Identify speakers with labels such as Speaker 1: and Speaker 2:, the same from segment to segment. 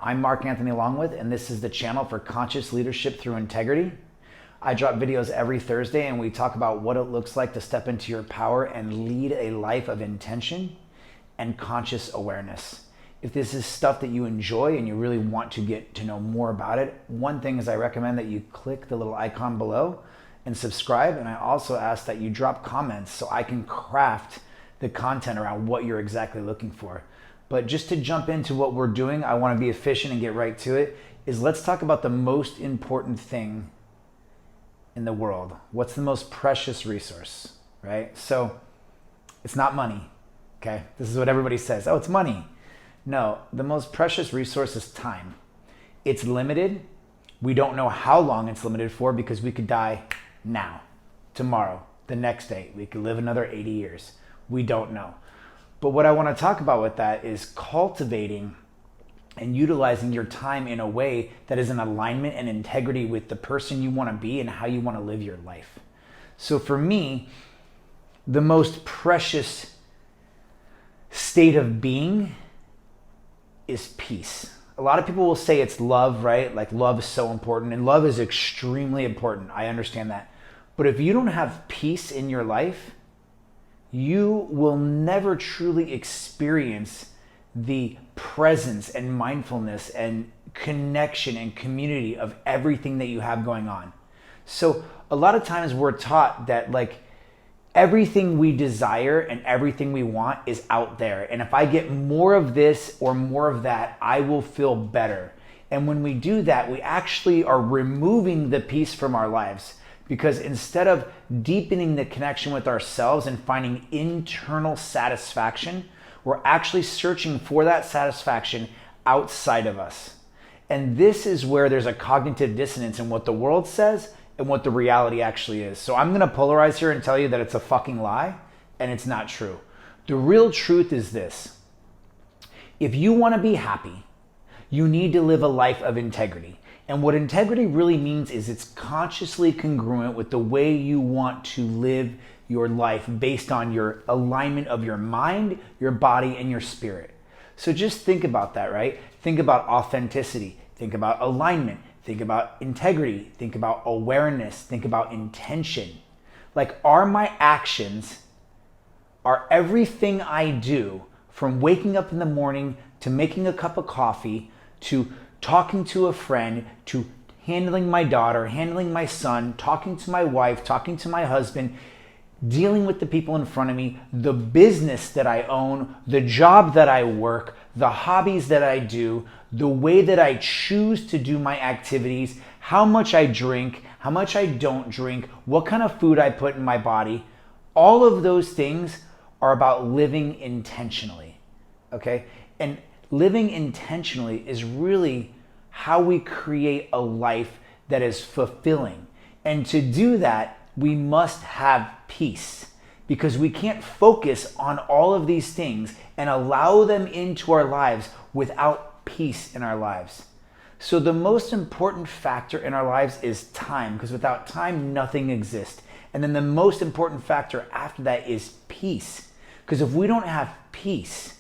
Speaker 1: I'm Mark Anthony Longwith, and this is the channel for conscious leadership through integrity. I drop videos every Thursday, and we talk about what it looks like to step into your power and lead a life of intention and conscious awareness. If this is stuff that you enjoy and you really want to get to know more about it, one thing is I recommend that you click the little icon below and subscribe, and I also ask that you drop comments so I can craft the content around what you're exactly looking for. But just to jump into what we're doing, I want to be efficient and get right to it, is let's talk about the most important thing in the world. What's the most precious resource, right? So it's not money, okay? This is what everybody says. Oh, it's money. No, the most precious resource is time. It's limited. We don't know how long it's limited for because we could die now, tomorrow, the next day. We could live another 80 years. We don't know. But what I want to talk about with that is cultivating and utilizing your time in a way that is in alignment and integrity with the person you want to be and how you want to live your life. So for me, the most precious state of being is peace. A lot of people will say it's love, right? Like love is so important, and love is extremely important. I understand that. But if you don't have peace in your life, you will never truly experience the presence and mindfulness and connection and community of everything that you have going on. So a lot of times we're taught that like everything we desire and everything we want is out there. And if I get more of this or more of that, I will feel better. And when we do that, we actually are removing the peace from our lives. Because instead of deepening the connection with ourselves and finding internal satisfaction, we're actually searching for that satisfaction outside of us. And this is where there's a cognitive dissonance in what the world says and what the reality actually is. So I'm gonna polarize here and tell you that it's a fucking lie and it's not true. The real truth is this. If you wanna be happy, you need to live a life of integrity. And what integrity really means is it's consciously congruent with the way you want to live your life based on your alignment of your mind, your body, and your spirit. So just think about that, right? Think about authenticity, think about alignment, think about integrity, think about awareness, think about intention. Like, are my actions, are everything I do, from waking up in the morning to making a cup of coffee to talking to a friend, to handling my daughter, handling my son, talking to my wife, talking to my husband, dealing with the people in front of me, the business that I own, the job that I work, the hobbies that I do, the way that I choose to do my activities, how much I drink, how much I don't drink, what kind of food I put in my body. All of those things are about living intentionally, okay? And living intentionally is really how we create a life that is fulfilling. And to do that, we must have peace, because we can't focus on all of these things and allow them into our lives without peace in our lives. So the most important factor in our lives is time, because without time, nothing exists. And then the most important factor after that is peace, because if we don't have peace,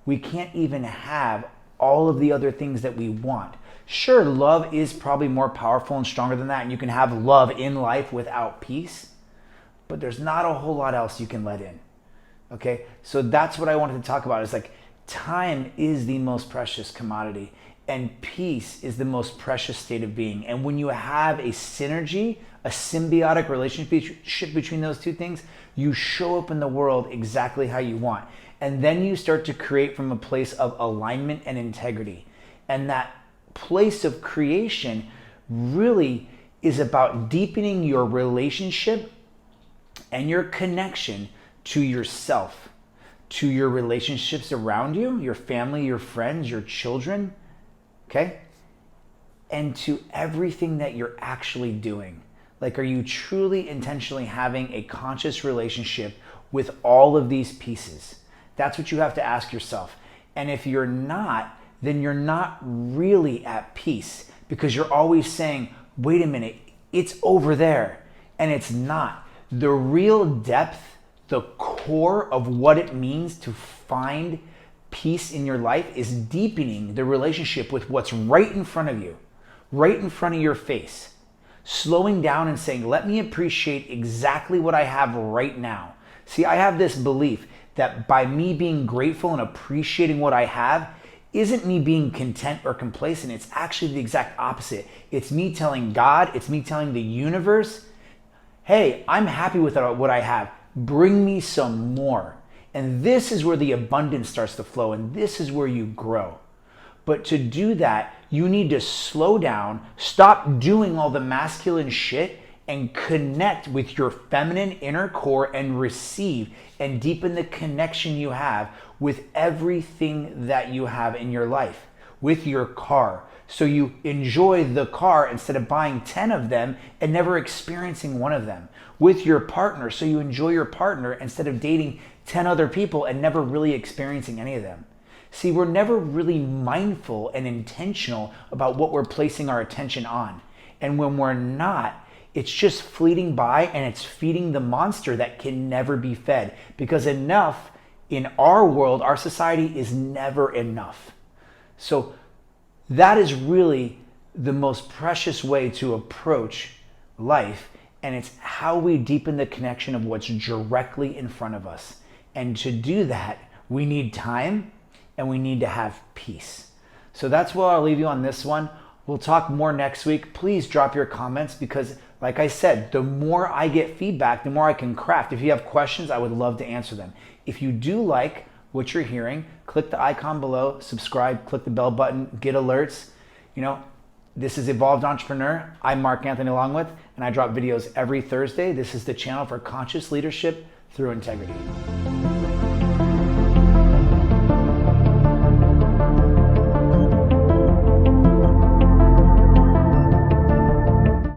Speaker 1: we can't even have all of the other things that we want. Sure, love is probably more powerful and stronger than that, and you can have love in life without peace, but there's not a whole lot else you can let in, okay? So that's what I wanted to talk about, is like time is the most precious commodity, and peace is the most precious state of being. And when you have a synergy, a symbiotic relationship between those two things, you show up in the world exactly how you want. And then you start to create from a place of alignment and integrity. And that place of creation really is about deepening your relationship and your connection to yourself, to your relationships around you, your family, your friends, your children, okay? And to everything that you're actually doing. Like, are you truly intentionally having a conscious relationship with all of these pieces? That's what you have to ask yourself. And if you're not, then you're not really at peace, because you're always saying, wait a minute, it's over there. And it's not. The real depth, the core of what it means to find peace in your life is deepening the relationship with what's right in front of you, right in front of your face. Slowing down and saying, let me appreciate exactly what I have right now. See, I have this belief that by me being grateful and appreciating what I have isn't me being content or complacent. It's actually the exact opposite. It's me telling God, it's me telling the universe, hey, I'm happy with what I have. Bring me some more. And this is where the abundance starts to flow, and this is where you grow. But to do that, you need to slow down, stop doing all the masculine shit, and connect with your feminine inner core and receive and deepen the connection you have with everything that you have in your life, with your car. So you enjoy the car instead of buying 10 of them and never experiencing one of them. With your partner, so you enjoy your partner instead of dating 10 other people and never really experiencing any of them. See, we're never really mindful and intentional about what we're placing our attention on. And when we're not, it's just fleeting by and it's feeding the monster that can never be fed. Because enough in our world, our society, is never enough. So that is really the most precious way to approach life. And it's how we deepen the connection of what's directly in front of us. And to do that, we need time and we need to have peace. So that's where I'll leave you on this one. We'll talk more next week. Please drop your comments because, like I said, the more I get feedback, the more I can craft. If you have questions, I would love to answer them. If you do like what you're hearing, click the icon below, subscribe, click the bell button, get alerts. This is Evolved Entrepreneur. I'm Mark Anthony Longwith, and I drop videos every Thursday. This is the channel for conscious leadership through integrity.